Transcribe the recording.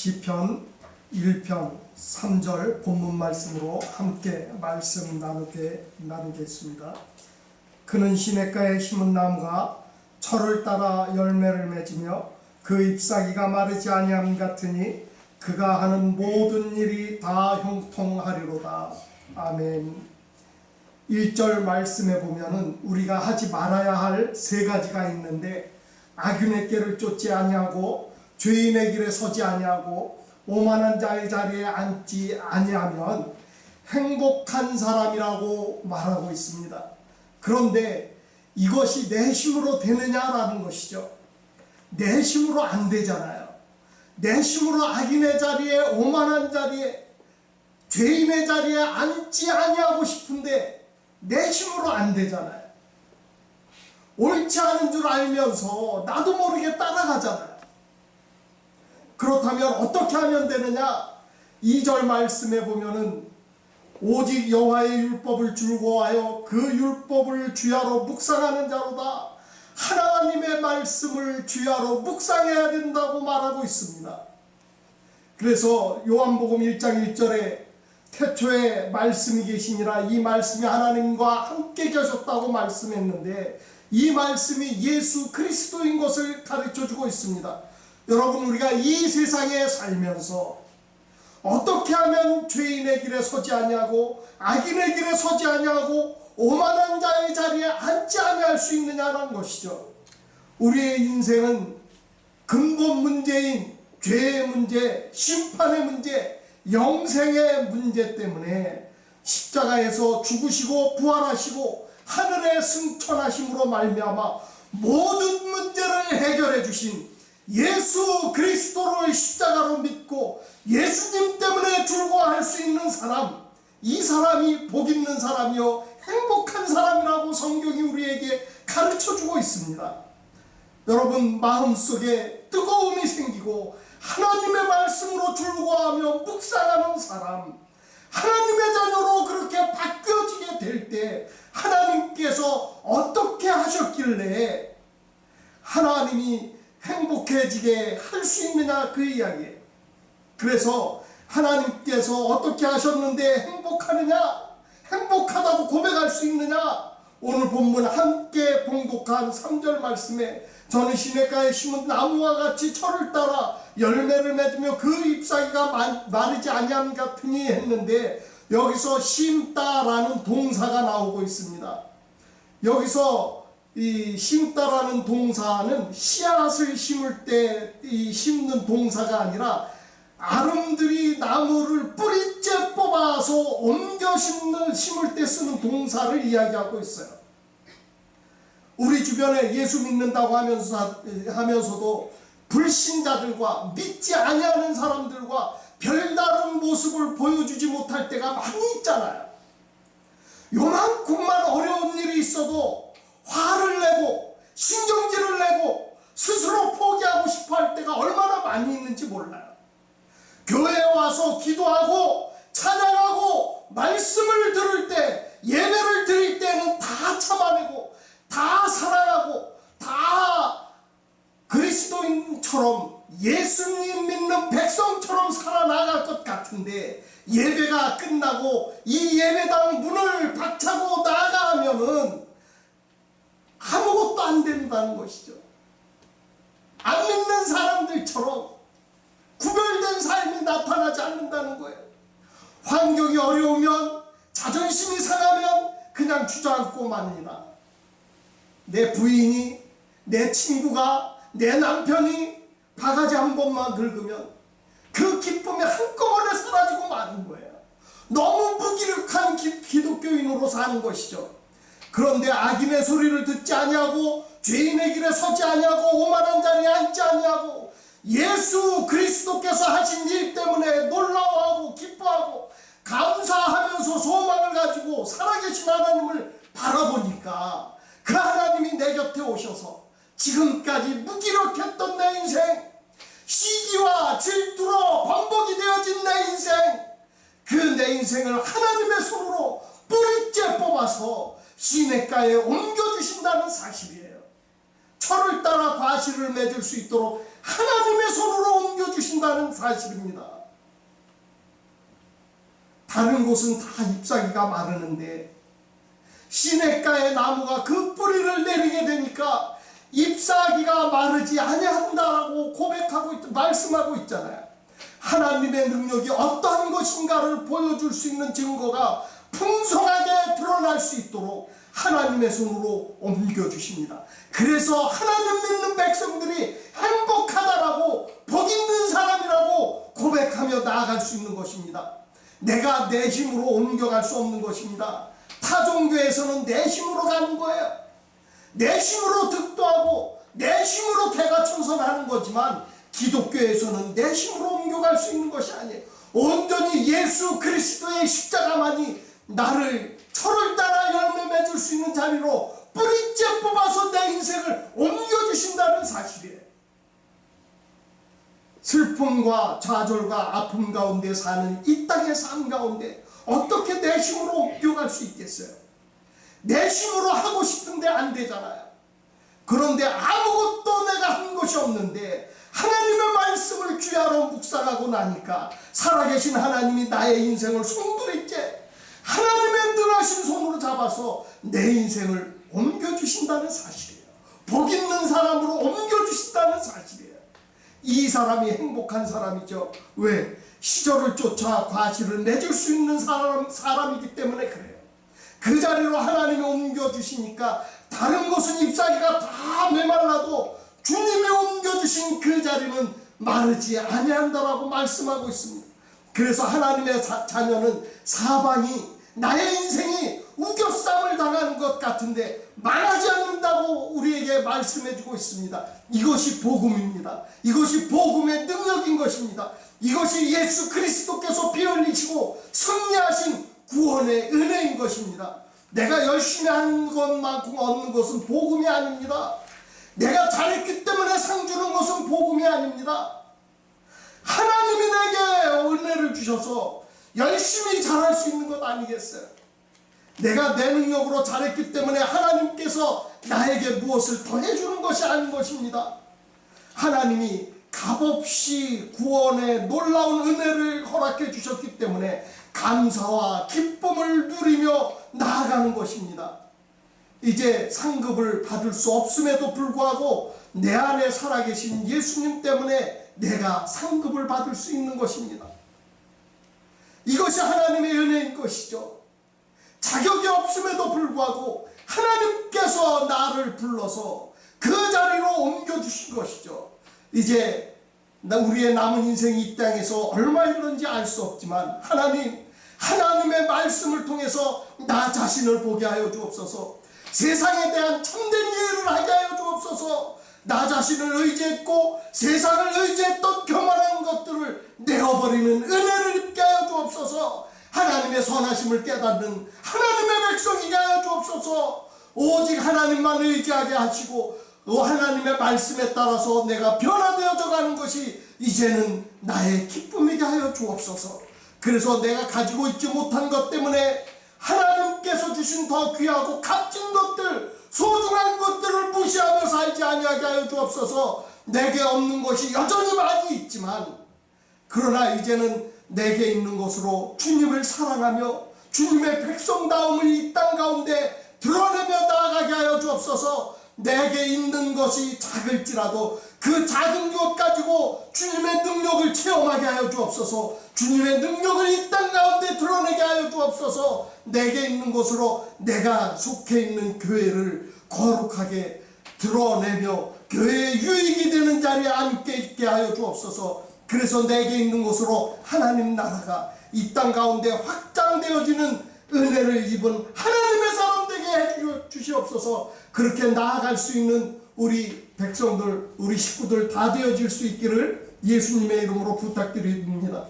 시편 1편 3절 본문 말씀으로 함께 말씀 나누겠습니다. 그는 시냇가에 심은 나무가 철을 따라 열매를 맺으며 그 잎사귀가 마르지 아니함 같으니 그가 하는 모든 일이 다 형통하리로다. 아멘. 1절 말씀에 보면은 우리가 하지 말아야 할 세 가지가 있는데, 악인의 길을 쫓지 아니하고 죄인의 길에 서지 아니하고 오만한 자의 자리에 앉지 아니하면 행복한 사람이라고 말하고 있습니다. 그런데 이것이 내 힘으로 되느냐라는 것이죠. 내 힘으로 안 되잖아요. 내 힘으로 악인의 자리에, 오만한 자리에, 죄인의 자리에 앉지 아니하고 싶은데 내 힘으로 안 되잖아요. 옳지 않은 줄 알면서 나도 모르게 따라가잖아요. 그렇다면 어떻게 하면 되느냐? 2절 말씀에 보면은 오직 여호와의 율법을 즐거워하여 그 율법을 주야로 묵상하는 자로다. 하나님의 말씀을 주야로 묵상해야 된다고 말하고 있습니다. 그래서 요한복음 1장 1절에 태초에 말씀이 계시니라, 이 말씀이 하나님과 함께 계셨다고 말씀했는데, 이 말씀이 예수 그리스도인 것을 가르쳐주고 있습니다. 여러분, 우리가 이 세상에 살면서 어떻게 하면 죄인의 길에 서지 아니하고 악인의 길에 서지 아니하고 오만한 자의 자리에 앉지 아니할 수 있느냐는 것이죠. 우리의 인생은 근본 문제인 죄의 문제, 심판의 문제, 영생의 문제 때문에 십자가에서 죽으시고 부활하시고 하늘에 승천하심으로 말미암아 모든 문제를 해결해 주신 예수 그리스도를 십자가로 믿고 예수님 때문에 즐거워할 수 있는 사람, 이 사람이 복 있는 사람이요 행복한 사람이라고 성경이 우리에게 가르쳐주고 있습니다. 여러분, 마음속에 뜨거움이 생기고 하나님의 말씀으로 즐거워하며 묵상하는 사람, 하나님의 자녀로 그렇게 바뀌어지게 될 때 하나님께서 어떻게 하셨길래 하나님이 행복해지게 할 수 있느냐, 그 이야기예요. 그래서 하나님께서 어떻게 하셨는데 행복하느냐, 행복하다고 고백할 수 있느냐, 오늘 본문 함께 봉독한 3절 말씀에 저는 시냇가에 심은 나무와 같이 철을 따라 열매를 맺으며 그 잎사귀가 마르지 아니함 같으니 했는데, 여기서 심다라는 동사가 나오고 있습니다. 여기서 이 심다라는 동사는 씨앗을 심을 때 이 심는 동사가 아니라 아름드리 나무를 뿌리째 뽑아서 옮겨 심을 때 쓰는 동사를 이야기하고 있어요. 우리 주변에 예수 믿는다고 하면서도 불신자들과 믿지 아니하는 사람들과 별다른 모습을 보여주지 못할 때가 많이 있잖아요. 요만큼만 어려운 일이 있어도 화를 내고 신경질을 내고 스스로 포기하고 싶어 할 때가 얼마나 많이 있는지 몰라요. 교회에 와서 기도하고 찬양하고 말씀을 들을 때, 예배를 드릴 때는 다 참아내고 다 사랑하고 다 그리스도인처럼 예수님 믿는 백성처럼 살아나갈 것 같은데, 예배가 끝나고 이 예배당 문을 박차고 나가면은 아무것도 안 된다는 것이죠. 안 믿는 사람들처럼 구별된 삶이 나타나지 않는다는 거예요. 환경이 어려우면, 자존심이 상하면 그냥 주저앉고 맙니다. 내 부인이, 내 친구가, 내 남편이 바가지 한 번만 긁으면 그 기쁨이 한꺼번에 사라지고 마는 거예요. 너무 무기력한 기독교인으로 사는 것이죠. 그런데 악인의 소리를 듣지 아니하고 죄인의 길에 서지 아니하고 오만한 자리에 앉지 아니하고 예수 그리스도께서 하신 일 때문에 놀라워하고 기뻐하고 감사하면서 소망을 가지고 살아계신 하나님을 바라보니까 그 하나님이 내 곁에 오셔서 지금까지 무기력했던 내 인생, 시기와 질투로 반복이 되어진 내 인생, 그 내 인생을 하나님의 손으로 뿌리째 뽑아서 시냇가에 옮겨주신다는 사실이에요. 철을 따라 과실을 맺을 수 있도록 하나님의 손으로 옮겨주신다는 옮겨주신다는 사실입니다. 다른 곳은 다 잎사귀가 마르는데 시냇가의 나무가 그 뿌리를 내리게 되니까 잎사귀가 마르지 아니한다라고 말씀하고 있잖아요. 하나님의 능력이 어떠한 것인가를 보여줄 수 있는 증거가 풍성하게 드러날 수 있도록 하나님의 손으로 옮겨주십니다. 그래서 하나님 믿는 백성들이 행복하다라고 복 있는 사람이라고 고백하며 나아갈 수 있는 것입니다. 내가 내 힘으로 옮겨갈 수 없는 것입니다. 타종교에서는 내 힘으로 가는 거예요. 내 힘으로 득도하고 내 힘으로 개가천선하는 거지만 기독교에서는 내 힘으로 옮겨갈 수 있는 것이 아니에요. 온전히 예수 그리스도의 십자가만이 나를 철을 따라 열매 맺을 수 있는 자리로 뿌리째 뽑아서 내 인생을 옮겨주신다는 사실이에요. 슬픔과 좌절과 아픔 가운데 사는 이 땅의 삶 가운데 어떻게 내 힘으로 옮겨갈 수 있겠어요? 내 힘으로 하고 싶은데 안 되잖아요. 그런데 아무것도 내가 한 것이 없는데 하나님의 말씀을 귀하로 묵상하고 나니까 살아계신 하나님이 나의 인생을 송두리째 하나님의 능하신 손으로 잡아서 내 인생을 옮겨주신다는 사실이에요. 복 있는 사람으로 옮겨주신다는 사실이에요. 이 사람이 행복한 사람이죠. 왜? 시절을 쫓아 과실을 맺을 수 있는 사람이기 때문에 그래요. 그 자리로 하나님이 옮겨주시니까 다른 곳은 잎사귀가 다 메말라도 주님이 옮겨주신 그 자리는 마르지 아니한다라고 말씀하고 있습니다. 그래서 하나님의 자녀는 사방이 나의 인생이 우겨쌈을 당하는 것 같은데 망하지 않는다고 우리에게 말씀해주고 있습니다. 이것이 복음입니다. 이것이 복음의 능력인 것입니다. 이것이 예수 그리스도께서 피 흘리시고 승리하신 구원의 은혜인 것입니다. 내가 열심히 하는 것만큼 얻는 것은 복음이 아닙니다. 내가 잘했기 때문에 상 주는 것은 복음이 아닙니다. 하나님이 내게 은혜를 주셔서 열심히 잘할 수 있는 것 아니겠어요? 내가 내 능력으로 잘했기 때문에 하나님께서 나에게 무엇을 더해주는 것이 아닌 것입니다. 하나님이 값없이 구원의 놀라운 은혜를 허락해 주셨기 때문에 감사와 기쁨을 누리며 나아가는 것입니다. 이제 상급을 받을 수 없음에도 불구하고 내 안에 살아계신 예수님 때문에 내가 상급을 받을 수 있는 것입니다. 이것이 하나님의 은혜인 것이죠. 자격이 없음에도 불구하고 하나님께서 나를 불러서 그 자리로 옮겨주신 것이죠. 이제 우리의 남은 인생이 이 땅에서 얼마 있는지 알 수 없지만 하나님의 말씀을 통해서 나 자신을 보게 하여 주옵소서. 세상에 대한 참된 이해를 하게 하여 주옵소서. 나 자신을 의지했고 세상을 의지했던 교만한 것들을 내어버리는 은혜를 입게 하여 주옵소서. 하나님의 선하심을 깨닫는 하나님의 백성이게 하여 주옵소서. 오직 하나님만 의지하게 하시고 하나님의 말씀에 따라서 내가 변화되어져 가는 것이 이제는 나의 기쁨이게 하여 주옵소서. 그래서 내가 가지고 있지 못한 것 때문에 하나님께서 주신 더 귀하고 값진 것들, 소중한 것들을 무시하며 살지 아니하게 하여 주옵소서. 내게 없는 것이 여전히 많이 있지만 그러나 이제는 내게 있는 것으로 주님을 사랑하며 주님의 백성다움을 이 땅 가운데 드러내며 나아가게 하여 주옵소서. 내게 있는 것이 작을지라도 그 작은 것 가지고 주님의 능력을 체험하게 하여 주옵소서. 주님의 능력을 이 땅 가운데 드러내게 하여 주옵소서. 내게 있는 것으로 내가 속해 있는 교회를 거룩하게 드러내며 교회의 유익이 되는 자리에 앉게 있게 하여 주옵소서. 그래서 내게 있는 것으로 하나님 나라가 이 땅 가운데 확장되어지는 은혜를 입은 하나님의 사람 되게 해 주시옵소서. 그렇게 나아갈 수 있는 우리 백성들, 우리 식구들 다 되어질 수 있기를 예수님의 이름으로 부탁드립니다.